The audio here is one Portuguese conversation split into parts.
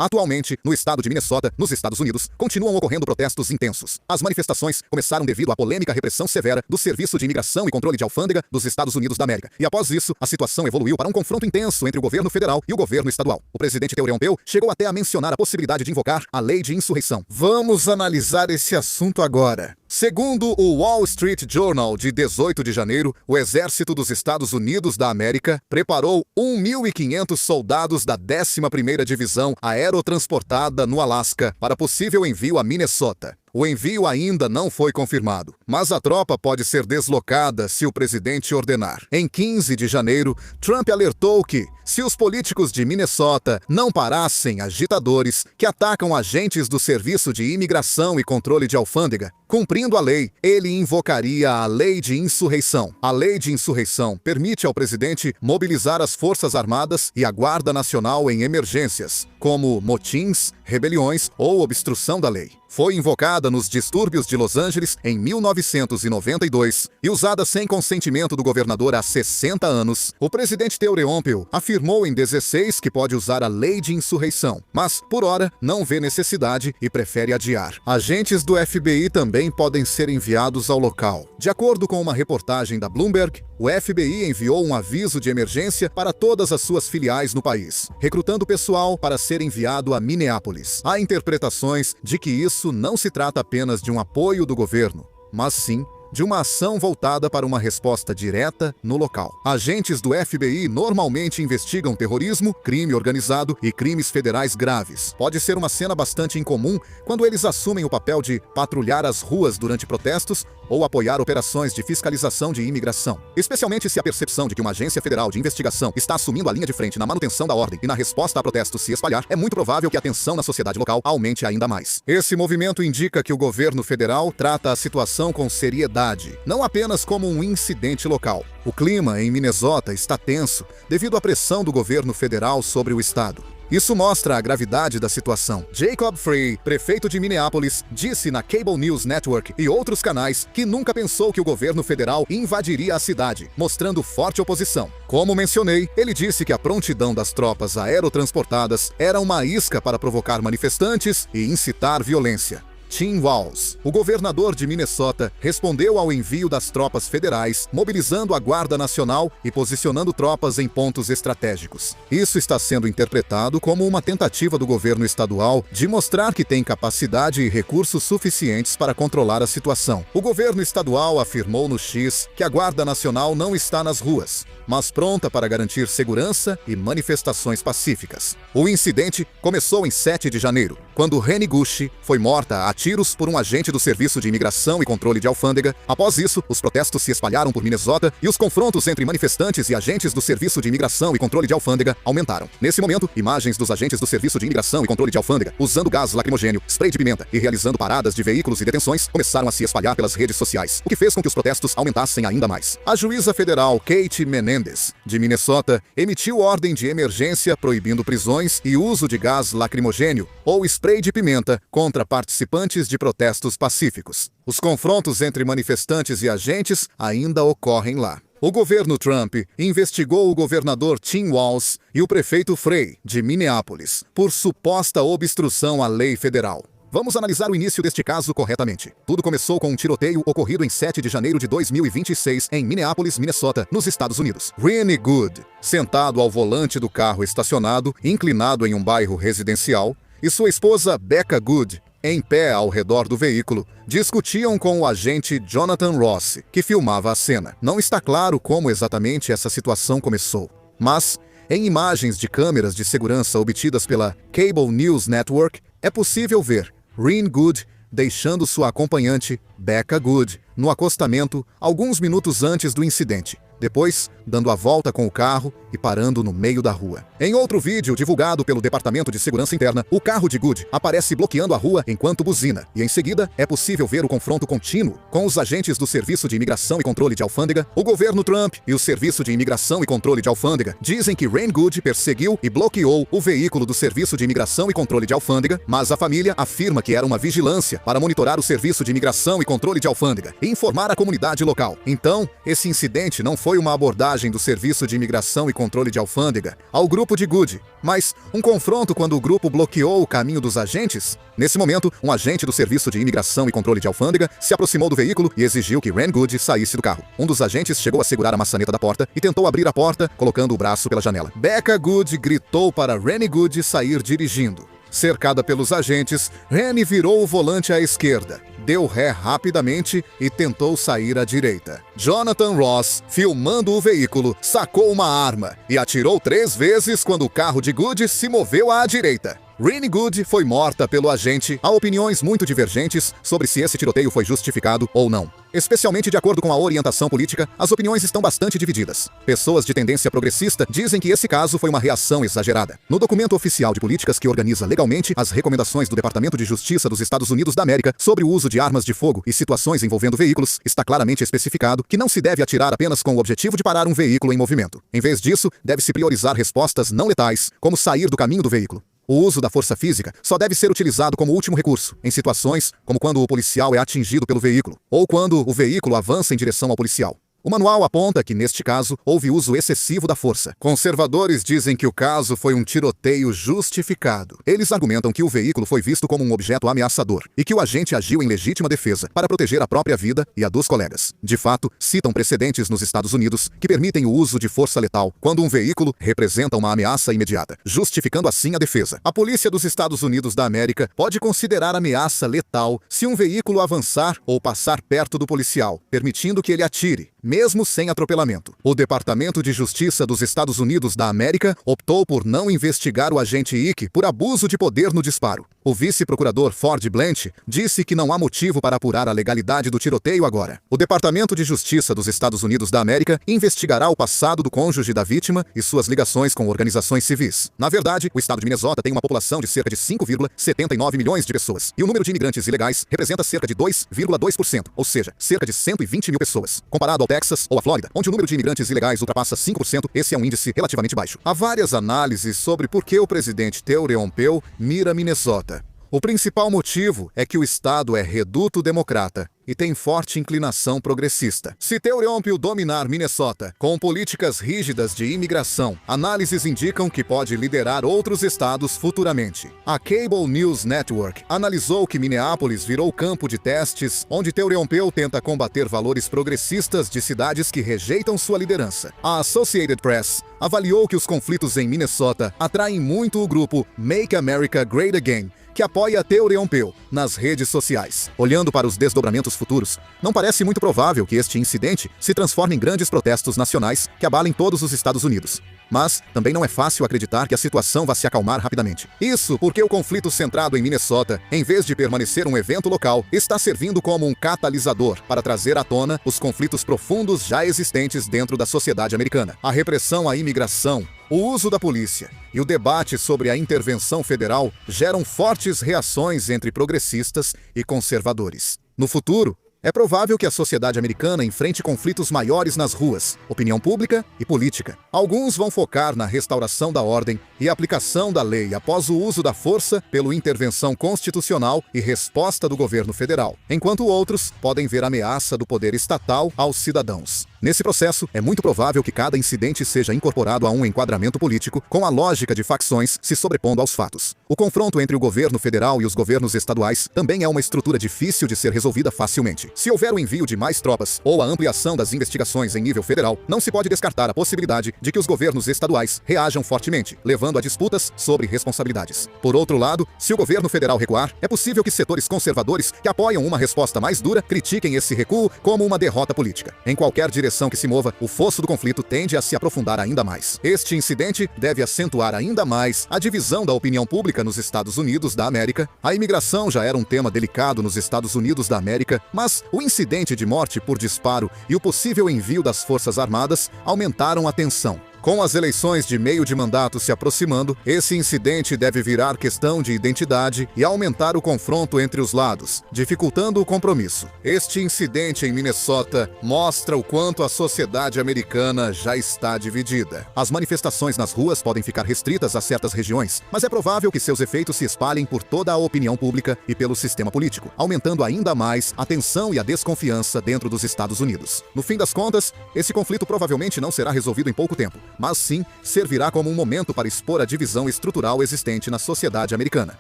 Atualmente, no estado de Minnesota, nos Estados Unidos, continuam ocorrendo protestos intensos. As manifestações começaram devido à polêmica repressão severa do Serviço de Imigração e Controle de Alfândega dos Estados Unidos da América. E após isso, a situação evoluiu para um confronto intenso entre o governo federal e o governo estadual. O presidente Teoreompeu chegou até a mencionar a possibilidade de invocar a lei de insurreição. Vamos analisar esse assunto agora. Segundo o Wall Street Journal, de 18 de janeiro, o Exército dos Estados Unidos da América preparou 1.500 soldados da 11ª Divisão Aerotransportada no Alasca para possível envio a Minnesota. O envio ainda não foi confirmado, mas a tropa pode ser deslocada se o presidente ordenar. Em 15 de janeiro, Trump alertou que, se os políticos de Minnesota não parassem agitadores que atacam agentes do Serviço de Imigração e Controle de Alfândega, cumprindo a lei, ele invocaria a lei de insurreição. A lei de insurreição permite ao presidente mobilizar as Forças Armadas e a Guarda Nacional em emergências, como motins, rebeliões ou obstrução da lei. Foi invocada nos distúrbios de Los Angeles em 1992 e usada sem consentimento do governador há 60 anos. O presidente Teoreompeu afirmou em 16 que pode usar a lei de insurreição, mas, por hora, não vê necessidade e prefere adiar. Agentes do FBI também podem ser enviados ao local. De acordo com uma reportagem da Bloomberg, o FBI enviou um aviso de emergência para todas as suas filiais no país, recrutando pessoal para ser enviado a Minneapolis. Há interpretações de que isso não se trata apenas de um apoio do governo, mas sim de uma ação voltada para uma resposta direta no local. Agentes do FBI normalmente investigam terrorismo, crime organizado e crimes federais graves. Pode ser uma cena bastante incomum quando eles assumem o papel de patrulhar as ruas durante protestos ou apoiar operações de fiscalização de imigração. Especialmente se a percepção de que uma agência federal de investigação está assumindo a linha de frente na manutenção da ordem e na resposta a protestos se espalhar, é muito provável que a tensão na sociedade local aumente ainda mais. Esse movimento indica que o governo federal trata a situação com seriedade, não apenas como um incidente local. O clima em Minnesota está tenso devido à pressão do governo federal sobre o estado. Isso mostra a gravidade da situação. Jacob Frey, prefeito de Minneapolis, disse na Cable News Network e outros canais que nunca pensou que o governo federal invadiria a cidade, mostrando forte oposição. Como mencionei, ele disse que a prontidão das tropas aerotransportadas era uma isca para provocar manifestantes e incitar violência. Tim Walz, o governador de Minnesota, respondeu ao envio das tropas federais, mobilizando a Guarda Nacional e posicionando tropas em pontos estratégicos. Isso está sendo interpretado como uma tentativa do governo estadual de mostrar que tem capacidade e recursos suficientes para controlar a situação. O governo estadual afirmou no X que a Guarda Nacional não está nas ruas, mas pronta para garantir segurança e manifestações pacíficas. O incidente começou em 7 de janeiro, quando Reni Gushi foi morta a tiros por um agente do Serviço de Imigração e Controle de Alfândega. Após isso, os protestos se espalharam por Minnesota e os confrontos entre manifestantes e agentes do Serviço de Imigração e Controle de Alfândega aumentaram. Nesse momento, imagens dos agentes do Serviço de Imigração e Controle de Alfândega, usando gás lacrimogênio, spray de pimenta e realizando paradas de veículos e detenções, começaram a se espalhar pelas redes sociais, o que fez com que os protestos aumentassem ainda mais. A juíza federal Kate Menendez, de Minnesota, emitiu ordem de emergência proibindo prisões e uso de gás lacrimogênio ou spray de pimenta contra participantes de protestos pacíficos. Os confrontos entre manifestantes e agentes ainda ocorrem lá. O governo Trump investigou o governador Tim Walz e o prefeito Frey, de Minneapolis, por suposta obstrução à lei federal. Vamos analisar o início deste caso corretamente. Tudo começou com um tiroteio ocorrido em 7 de janeiro de 2026 em Minneapolis, Minnesota, nos Estados Unidos. Rene Good, sentado ao volante do carro estacionado, inclinado em um bairro residencial, e sua esposa Becca Good, em pé ao redor do veículo, discutiam com o agente Jonathan Ross, que filmava a cena. Não está claro como exatamente essa situação começou, mas, em imagens de câmeras de segurança obtidas pela Cable News Network, é possível ver Rene Good deixando sua acompanhante, Becca Good, no acostamento alguns minutos antes do incidente. Depois, dando a volta com o carro e parando no meio da rua. Em outro vídeo divulgado pelo Departamento de Segurança Interna, o carro de Good aparece bloqueando a rua enquanto buzina, e em seguida é possível ver o confronto contínuo com os agentes do Serviço de Imigração e Controle de Alfândega. O governo Trump e o Serviço de Imigração e Controle de Alfândega dizem que Rene Good perseguiu e bloqueou o veículo do Serviço de Imigração e Controle de Alfândega, mas a família afirma que era uma vigilância para monitorar o Serviço de Imigração e Controle de Alfândega e informar a comunidade local. Então, esse incidente não foi uma abordagem vantagem do Serviço de Imigração e Controle de Alfândega ao grupo de Goode, mas um confronto quando o grupo bloqueou o caminho dos agentes? Nesse momento, um agente do Serviço de Imigração e Controle de Alfândega se aproximou do veículo e exigiu que Ren Goode saísse do carro. Um dos agentes chegou a segurar a maçaneta da porta e tentou abrir a porta, colocando o braço pela janela. Becca Goode gritou para Rennie Goode sair dirigindo. Cercada pelos agentes, Rennie virou o volante à esquerda, deu ré rapidamente e tentou sair à direita. Jonathan Ross, filmando o veículo, sacou uma arma e atirou 3 vezes quando o carro de Goode se moveu à direita. Rennie Goode foi morta pelo agente. Há opiniões muito divergentes sobre se esse tiroteio foi justificado ou não. Especialmente de acordo com a orientação política, as opiniões estão bastante divididas. Pessoas de tendência progressista dizem que esse caso foi uma reação exagerada. No documento oficial de políticas que organiza legalmente as recomendações do Departamento de Justiça dos Estados Unidos da América sobre o uso de armas de fogo e situações envolvendo veículos, está claramente especificado que não se deve atirar apenas com o objetivo de parar um veículo em movimento. Em vez disso, deve-se priorizar respostas não letais, como sair do caminho do veículo. O uso da força física só deve ser utilizado como último recurso, em situações como quando o policial é atingido pelo veículo, ou quando o veículo avança em direção ao policial. O manual aponta que, neste caso, houve uso excessivo da força. Conservadores dizem que o caso foi um tiroteio justificado. Eles argumentam que o veículo foi visto como um objeto ameaçador e que o agente agiu em legítima defesa para proteger a própria vida e a dos colegas. De fato, citam precedentes nos Estados Unidos que permitem o uso de força letal quando um veículo representa uma ameaça imediata, justificando assim a defesa. A polícia dos Estados Unidos da América pode considerar ameaça letal se um veículo avançar ou passar perto do policial, permitindo que ele atire, mesmo sem atropelamento. O Departamento de Justiça dos Estados Unidos da América optou por não investigar o agente Ike por abuso de poder no disparo. O vice-procurador Ford Blanche disse que não há motivo para apurar a legalidade do tiroteio agora. O Departamento de Justiça dos Estados Unidos da América investigará o passado do cônjuge da vítima e suas ligações com organizações civis. Na verdade, o estado de Minnesota tem uma população de cerca de 5,79 milhões de pessoas, e o número de imigrantes ilegais representa cerca de 2,2%, ou seja, cerca de 120 mil pessoas. Comparado ao Texas ou a Flórida, onde o número de imigrantes ilegais ultrapassa 5%, esse é um índice relativamente baixo. Há várias análises sobre por que o presidente Theoreompeu mira Minnesota. O principal motivo é que o estado é reduto democrata e tem forte inclinação progressista. Se Theoreompeu dominar Minnesota com políticas rígidas de imigração, análises indicam que pode liderar outros estados futuramente. A Cable News Network analisou que Minneapolis virou campo de testes onde Theoreompeu tenta combater valores progressistas de cidades que rejeitam sua liderança. A Associated Press avaliou que os conflitos em Minnesota atraem muito o grupo Make America Great Again, que apoia Theoreompeu nas redes sociais. Olhando para os desdobramentos futuros, não parece muito provável que este incidente se transforme em grandes protestos nacionais que abalem todos os Estados Unidos. Mas também não é fácil acreditar que a situação vá se acalmar rapidamente. Isso porque o conflito centrado em Minnesota, em vez de permanecer um evento local, está servindo como um catalisador para trazer à tona os conflitos profundos já existentes dentro da sociedade americana. A repressão à imigração, o uso da polícia e o debate sobre a intervenção federal geram fortes reações entre progressistas e conservadores. No futuro, é provável que a sociedade americana enfrente conflitos maiores nas ruas, opinião pública e política. Alguns vão focar na restauração da ordem e aplicação da lei após o uso da força pela intervenção constitucional e resposta do governo federal, enquanto outros podem ver ameaça do poder estatal aos cidadãos. Nesse processo, é muito provável que cada incidente seja incorporado a um enquadramento político com a lógica de facções se sobrepondo aos fatos. O confronto entre o governo federal e os governos estaduais também é uma estrutura difícil de ser resolvida facilmente. Se houver o envio de mais tropas ou a ampliação das investigações em nível federal, não se pode descartar a possibilidade de que os governos estaduais reajam fortemente, levando a disputas sobre responsabilidades. Por outro lado, se o governo federal recuar, é possível que setores conservadores que apoiam uma resposta mais dura critiquem esse recuo como uma derrota política. Em qualquer direção que se mova, o fosso do conflito tende a se aprofundar ainda mais. Este incidente deve acentuar ainda mais a divisão da opinião pública nos Estados Unidos da América. A imigração já era um tema delicado nos Estados Unidos da América, mas o incidente de morte por disparo e o possível envio das Forças Armadas aumentaram a tensão. Com as eleições de meio de mandato se aproximando, esse incidente deve virar questão de identidade e aumentar o confronto entre os lados, dificultando o compromisso. Este incidente em Minnesota mostra o quanto a sociedade americana já está dividida. As manifestações nas ruas podem ficar restritas a certas regiões, mas é provável que seus efeitos se espalhem por toda a opinião pública e pelo sistema político, aumentando ainda mais a tensão e a desconfiança dentro dos Estados Unidos. No fim das contas, esse conflito provavelmente não será resolvido em pouco tempo, mas sim servirá como um momento para expor a divisão estrutural existente na sociedade americana.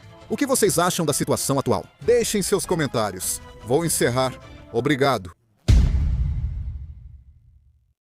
O que vocês acham da situação atual? Deixem seus comentários. Vou encerrar. Obrigado.